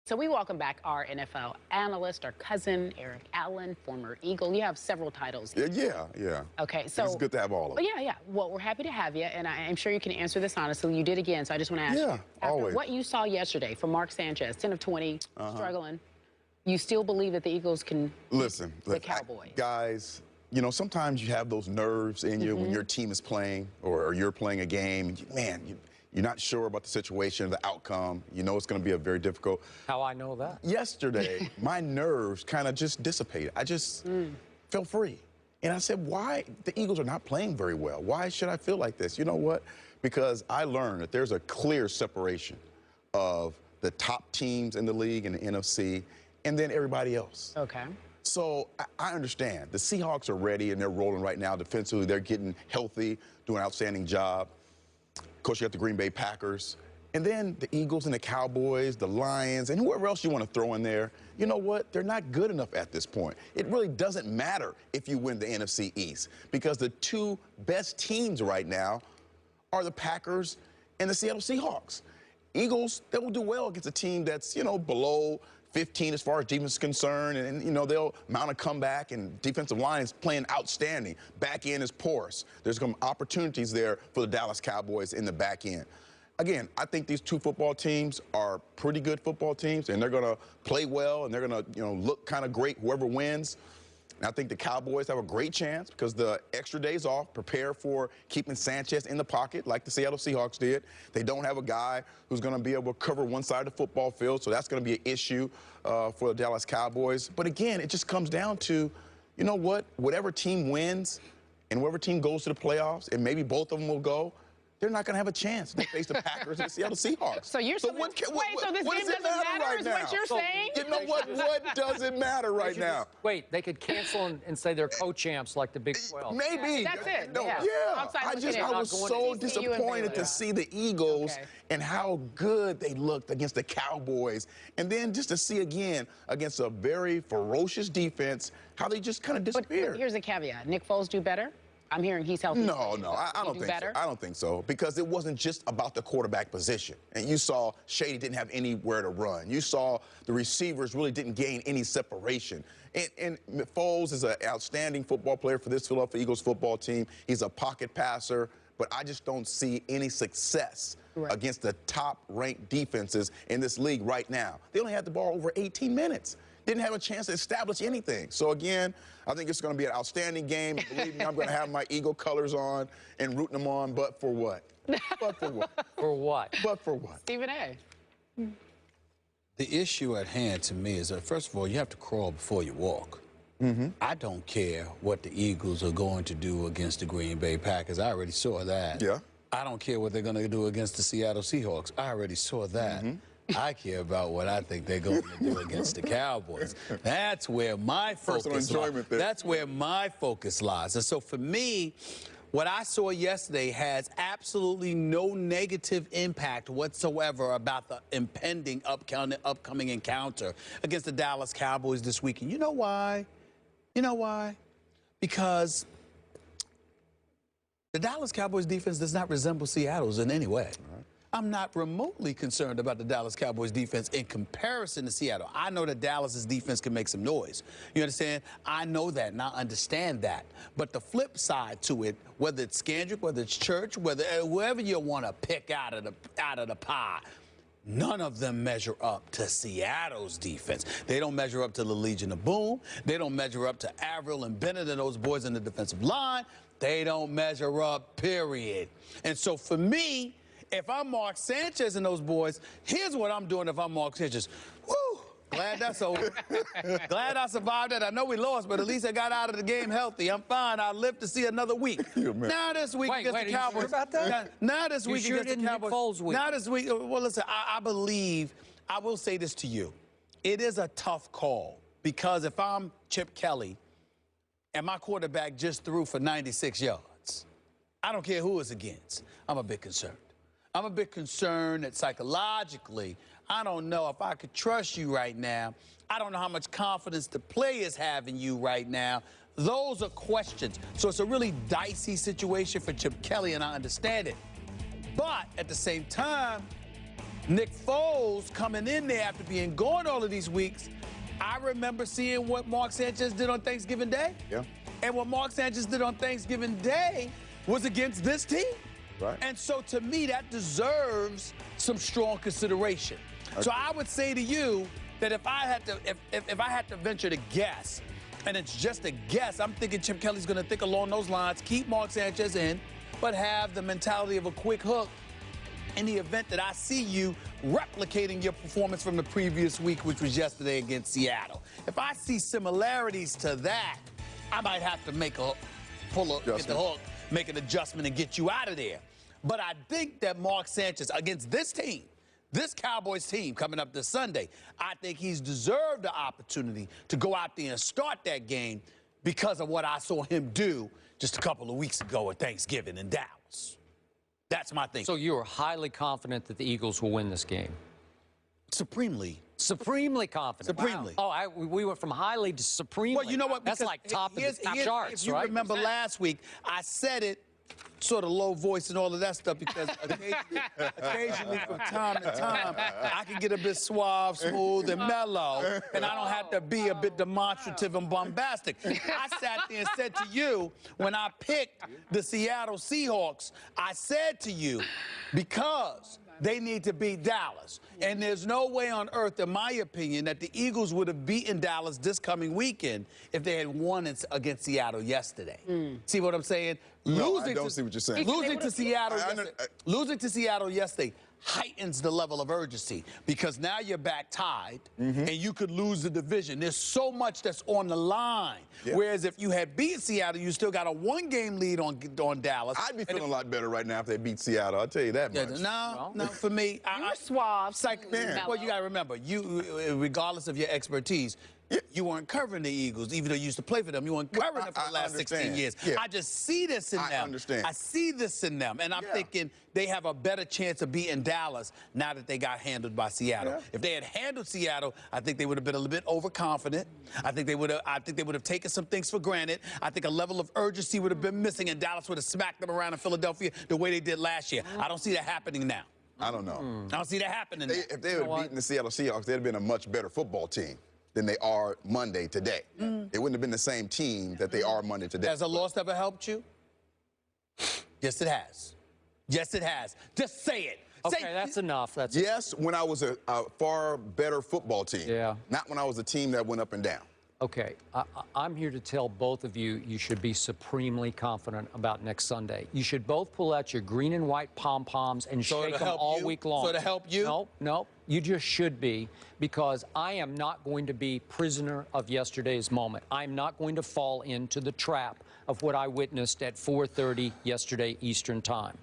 So we welcome back our NFL analyst, our cousin, Eric Allen, former Eagle. You have several titles. Yeah. Okay, so it's good to have all of them. Yeah. Well, we're happy to have you, and I'm sure you can answer this honestly. You did again, so I just want to ask you. After always. what you saw yesterday from Mark Sanchez, 10 of 20, struggling, you still believe that the Eagles can beat the Cowboys? Guys, you know, sometimes you have those nerves in you when your team is playing or you're playing a game. You're not sure about the situation, the outcome. You know it's going to be a very difficult. How I know that? Yesterday, my nerves kind of just dissipated. I just felt free. And I said, why? The Eagles are not playing very well. Why should I feel like this? You know what? Because I learned that there's a clear separation of the top teams in the league and the NFC and then everybody else. Okay. So I understand. The Seahawks are ready and they're rolling right now defensively. They're getting healthy, doing an outstanding job. Of course, you got the Green Bay Packers. And then the Eagles and the Cowboys, the Lions, and whoever else you want to throw in there. You know what? They're not good enough at this point. It really doesn't matter if you win the NFC East because the two best teams right now are the Packers and the Seattle Seahawks. Eagles, they will do well against a team that's, you know, below 15 as far as defense is concerned, and you know, they'll mount a comeback, and defensive line is playing outstanding. Back end is porous. There's some opportunities there for the Dallas Cowboys in the back end. Again, I think these two football teams are pretty good football teams, and they're going to play well, and they're going to, you know, look kind of great, whoever wins. And I think the Cowboys have a great chance because the extra days off prepare for keeping Sanchez in the pocket like the Seattle Seahawks did. They don't have a guy who's going to be able to cover one side of the football field, so that's going to be an issue for the Dallas Cowboys. But again, it just comes down to, you know what, whatever team wins and whatever team goes to the playoffs, and maybe both of them will go, they're not going to have a chance to face the Packers and the Seattle Seahawks. So you're saying, what so this what game does it doesn't matter matter right is now? what you're saying? You know what? What does it matter right now? Wait, they could cancel and say they're co-champs like the Big 12. Maybe. That's it. No, Yeah. I was so disappointed to see the Eagles and how good they looked against the Cowboys. And then just to see again against a very ferocious defense, how they just kind of disappeared. But here's the caveat. Nick Foles do better? I'm hearing he's healthy. No, I don't think so. I don't think so because it wasn't just about the quarterback position. And you saw Shady didn't have anywhere to run. You saw the receivers really didn't gain any separation. And Foles is an outstanding football player for this Philadelphia Eagles football team. He's a pocket passer, but I just don't see any success against the top-ranked defenses in this league right now. They only had the ball over 18 minutes. Didn't have a chance to establish anything. So, again, I think it's going to be an outstanding game. Believe me, I'm going to have my Eagle colors on and rooting them on, but for what? But for what? For what? But for what? Stephen A. The issue at hand to me is that, first of all, you have to crawl before you walk. I don't care what the Eagles are going to do against the Green Bay Packers. I already saw that. Yeah. I don't care what they're going to do against the Seattle Seahawks. I already saw that. I care about what I think they're going to do against the Cowboys. That's where my focus lies. That's where my focus lies. And so for me, what I saw yesterday has absolutely no negative impact whatsoever about the impending upcoming encounter against the Dallas Cowboys this weekend. You know why? You know why? Because the Dallas Cowboys defense does not resemble Seattle's in any way. I'm not remotely concerned about the Dallas Cowboys defense in comparison to Seattle. I know that Dallas's defense can make some noise. You understand? I know that and I understand that. But the flip side to it, whether it's Scandrick, whether it's Church, whoever you want to pick out of the pie, none of them measure up to Seattle's defense. They don't measure up to the Legion of Boom. They don't measure up to Avril and Bennett and those boys in the defensive line. They don't measure up, period. And so for me, if I'm Mark Sanchez and those boys, here's what I'm doing if I'm Mark Sanchez. Woo! Glad that's over. Glad I survived that. I know we lost, but at least I got out of the game healthy. I'm fine. I'll live to see another week. Now this week against the Cowboys. Sure about that? Now this week against the Cowboys. Foles week. Now this week. Well, listen, I believe, I will say this to you. It is a tough call because if I'm Chip Kelly and my quarterback just threw for 96 yards, I don't care who it's against. I'm a bit concerned. I'm a bit concerned that psychologically, I don't know if I could trust you right now. I don't know how much confidence the players have in you right now. Those are questions. So it's a really dicey situation for Chip Kelly, and I understand it. But at the same time, Nick Foles coming in there after being gone all of these weeks, I remember seeing what Mark Sanchez did on Thanksgiving Day. Yeah. And what Mark Sanchez did on Thanksgiving Day was against this team. Right. And so to me, that deserves some strong consideration. Okay. So I would say to you that if I had to venture to guess, and it's just a guess, I'm thinking Chip Kelly's going to think along those lines, keep Mark Sanchez in, but have the mentality of a quick hook in the event that I see you replicating your performance from the previous week, which was yesterday against Seattle. If I see similarities to that, I might have to get the hook, make an adjustment, and get you out of there. But I think that Mark Sanchez, against this team, this Cowboys team coming up this Sunday, I think he's deserved the opportunity to go out there and start that game because of what I saw him do just a couple of weeks ago at Thanksgiving in Dallas. That's my thinking. So you are highly confident that the Eagles will win this game? Supremely. Supremely confident. Supremely. Wow. Oh, we went from highly to supremely. Well, you know what? That's like top of the charts, if you right? remember last week, I said it sort of low voice and all of that stuff because occasionally from time to time, I can get a bit suave, smooth, and mellow, and I don't have to be a bit demonstrative and bombastic. I sat there and said to you, when I picked the Seattle Seahawks, I said to you, because they need to beat Dallas. And there's no way on earth, in my opinion, that the Eagles would have beaten Dallas this coming weekend if they had won against Seattle yesterday. See what I'm saying? No, I don't see what you're saying. Losing to Seattle yesterday heightens the level of urgency because now you're back tied and you could lose the division. There's so much that's on the line. Yeah. Whereas if you had beat Seattle, you still got a one-game lead on Dallas. I'd be feeling a lot better right now if they beat Seattle. I'll tell you that much. No, for me, you're suave. Well, you got to remember, regardless of your expertise, you weren't covering the Eagles, even though you used to play for them. You weren't covering them for the last 16 years. Yeah. I just see this in them. I understand. I see this in them, and I'm thinking they have a better chance of beating Dallas now that they got handled by Seattle. Yeah. If they had handled Seattle, I think they would have been a little bit overconfident. I think they would have taken some things for granted. I think a level of urgency would have been missing, and Dallas would have smacked them around in Philadelphia the way they did last year. I don't see that happening now. I don't know. I don't see that happening now. If they had beaten the Seattle Seahawks, they'd have been a much better football team than they are Monday today. They wouldn't have been the same team that they are Monday today. Has a loss ever helped you? Yes, it has. Yes, it has. Just say it. Okay, that's enough. Yes, when I was a far better football team. Yeah. Not when I was a team that went up and down. Okay, I'm here to tell both of you should be supremely confident about next Sunday. You should both pull out your green and white pom-poms and shake them all week long. So to help you? No, you just should be, because I am not going to be prisoner of yesterday's moment. I'm not going to fall into the trap of what I witnessed at 4:30 yesterday Eastern Time.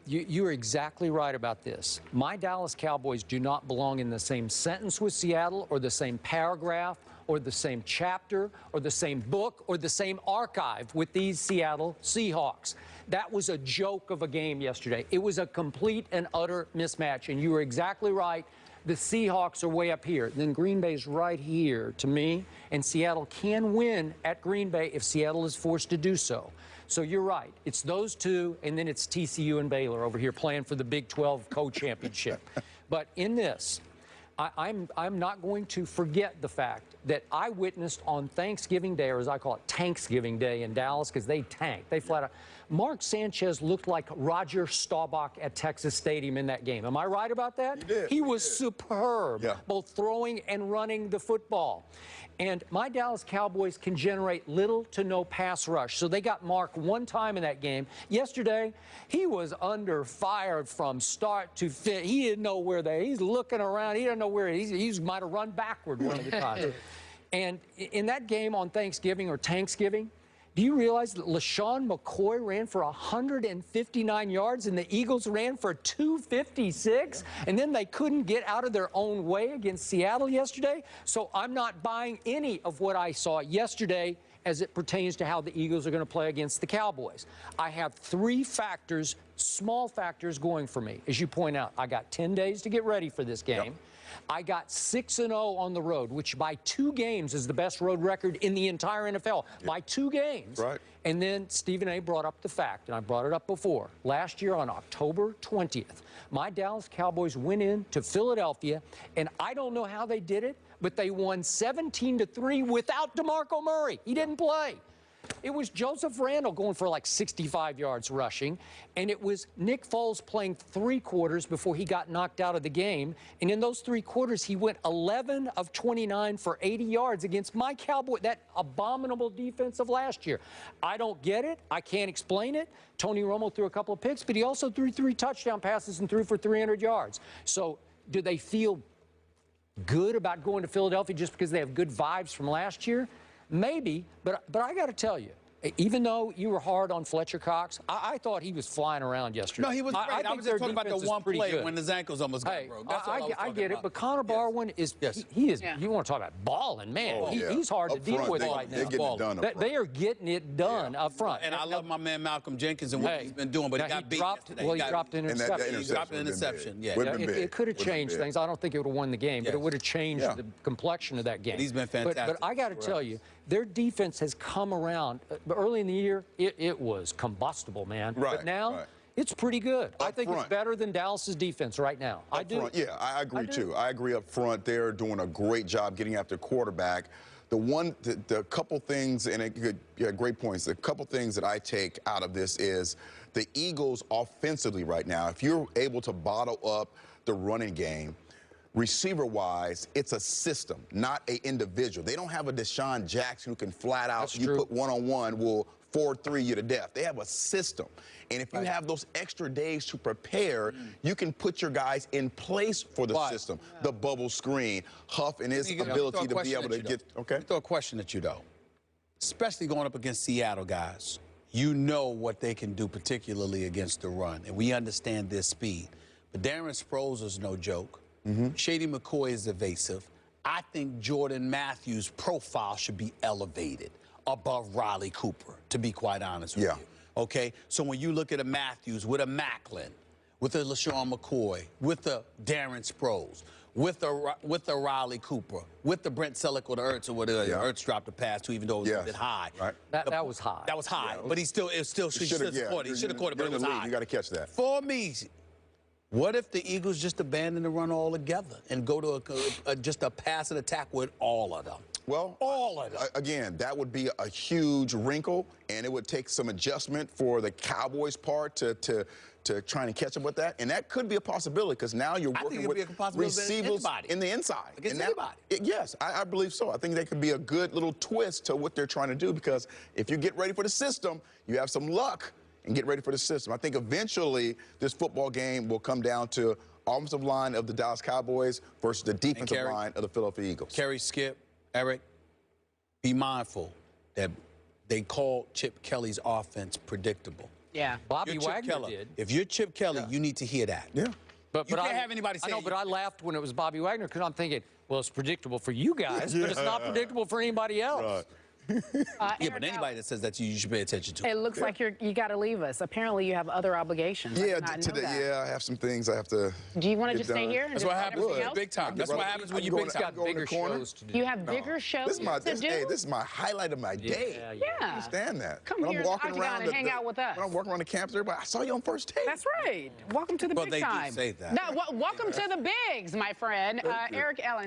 You're exactly right about this. My Dallas Cowboys do not belong in the same sentence with Seattle or the same paragraph or the same chapter or the same book or the same archive with these Seattle Seahawks. That was a joke of a game yesterday. It was a complete and utter mismatch, and you were exactly right. The Seahawks are way up here. Then Green Bay's right here to me, and Seattle can win at Green Bay if Seattle is forced to do so. So you're right. It's those two, and then it's TCU and Baylor over here playing for the Big 12 co-championship. But in this, I'm not going to forget the fact that I witnessed on Thanksgiving Day, or as I call it, Tanksgiving Day in Dallas, because they tanked. They flat out. Mark Sanchez looked like Roger Staubach at Texas Stadium in that game. Am I right about that? He did. He was superb, both throwing and running the football. And my Dallas Cowboys can generate little to no pass rush. So they got Mark one time in that game. Yesterday, he was under fire from start to finish. He didn't know where he's looking around. He didn't know where he might have run backward one of the times. And in that game on Thanksgiving or Tanksgiving, do you realize that LaShawn McCoy ran for 159 yards and the Eagles ran for 256? And then they couldn't get out of their own way against Seattle yesterday? So I'm not buying any of what I saw yesterday as it pertains to how the Eagles are going to play against the Cowboys. I have three factors, small factors going for me. As you point out, I got 10 days to get ready for this game. I got 6-0 on the road, which by 2 games is the best road record in the entire NFL. By 2 games. Right. And then Stephen A. brought up the fact, and I brought it up before, last year on October 20th, my Dallas Cowboys went into Philadelphia, and I don't know how they did it, but they won 17-3 without DeMarco Murray. He didn't play. It was Joseph Randle going for like 65 yards rushing, and it was Nick Foles playing 3 quarters before he got knocked out of the game. And in those 3 quarters, he went 11 of 29 for 80 yards against my Cowboy, that abominable defense of last year. I don't get it. I can't explain it. Tony Romo threw a couple of picks, but he also threw 3 touchdown passes and threw for 300 yards. So do they feel good about going to Philadelphia just because they have good vibes from last year? Maybe, but I got to tell you, even though you were hard on Fletcher Cox, I thought he was flying around yesterday. No, he was great. I was just talking about the one play good. when his ankles almost got broke. That's all I get it, but Connor Barwin is, he is, you want to talk about balling, man. He's hard to deal with right now. They're getting it done up front. They are getting it done up front. And I love my man Malcolm Jenkins and what he's been doing, but he got beat yesterday. Well, he dropped an interception. He dropped an interception, It could have changed things. I don't think it would have won the game, but it would have changed the complexion of that game. He's been fantastic. But I got to tell you, their defense has come around. Early in the year, it was combustible, man. Right, but now, it's pretty good. I think it's better than Dallas's defense right now. I do. Yeah, I agree too. I agree up front. They're doing a great job getting after quarterback. The couple things, and great points. The couple things that I take out of this is the Eagles offensively right now. If you're able to bottle up the running game, receiver-wise, it's a system, not an individual. They don't have a Deshaun Jackson who can flat out, put one-on-one, will 4-3 you to death. They have a system. And if you have those extra days to prepare, you can put your guys in place for the system. The bubble screen, Huff and his ability to be able to get, Let me throw a question at you, though. Especially going up against Seattle, guys. You know what they can do, particularly against the run, and we understand their speed. But Darren Sproles is no joke. Shady McCoy is evasive. I think Jordan Matthews' profile should be elevated above Riley Cooper, to be quite honest with you. Okay? So when you look at a Matthews with a Macklin, with a LaShawn McCoy, with a Darren Sproles, with a Riley Cooper, with the Brent Selleck or the Ertz or whatever, Ertz dropped a pass to, even though it was a bit high. That was high. That was high, but he should have caught it. He should have caught it, but it was high. You got to catch that. For me, what if the Eagles just abandon the run altogether and go to just a pass and attack with all of them? Well, all of them. Again, that would be a huge wrinkle, and it would take some adjustment for the Cowboys' part to trying to catch up with that. And that could be a possibility because now you're working with receivers in the inside. Against anybody. Yes, I believe so. I think that could be a good little twist to what they're trying to do because if you get ready for the system, you have some luck and get ready for the system. I think eventually this football game will come down to offensive line of the Dallas Cowboys versus the defensive line of the Philadelphia Eagles. Kerry, Skip, Eric, be mindful that they called Chip Kelly's offense predictable. Yeah. Bobby Wagner did. If you're Chip Kelly, you need to hear that. Yeah. But you can't have anybody say I know, but I laughed when it was Bobby Wagner because I'm thinking, well, it's predictable for you guys, but it's not predictable for anybody else. Right. Yeah, but anybody that says that you should pay attention to. It looks like you got to leave us. Apparently, you have other obligations. Yeah, I have some things I have to. Do you want to just stay here? That's what happens when you're big time. That's what happens when you're big time. Got bigger shows to do. You have bigger shows to do? Hey, this is my highlight of my day. Yeah. I understand that. Come here in the octagon and hang out with us. When I'm walking around the campus, everybody, I saw you on first take. That's right. Welcome to the big time. Well, they do say that. No, welcome to the bigs, my friend. Eric Ellen.